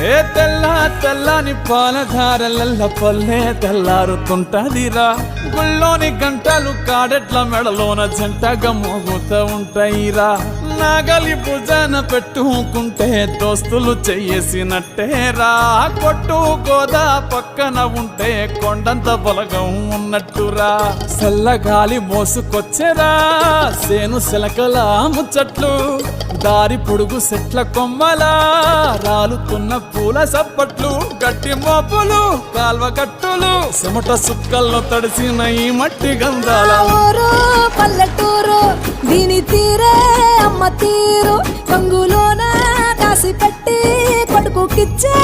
ఏ తెల్ల తెల్లని పాలధారలల్ల పల్లె తెల్లారుతుంటదిరా గుళ్ళోని గంటలు కాడెట్ల మెడలోన జంటగా మోగుతూ ఉంటాయిరా నాగలి భుజాన పెట్టుకుంటే దోస్తులు చెయ్యేసినట్టేరా కొట్టు గోదా పక్కన ఉంటే కొండంత బలగం ఉన్నట్టురా చల్లగాలి మోసుకొచ్చెరా సేను శిలకల ముచ్చట్లు దారి పొడుగు సెట్ల కొమ్మలా రాలుతున్న పూల సప్పట్లు గట్టి మోపులు కాల్వ కట్టులు చెమట సుక్కల్లో తడిసిన ఈ మట్టి గంధాల పల్లెటూరు దీని తీరే అమ్మ తీరు కంగులోన కాసి పెట్టి కొడుకుకిచ్చే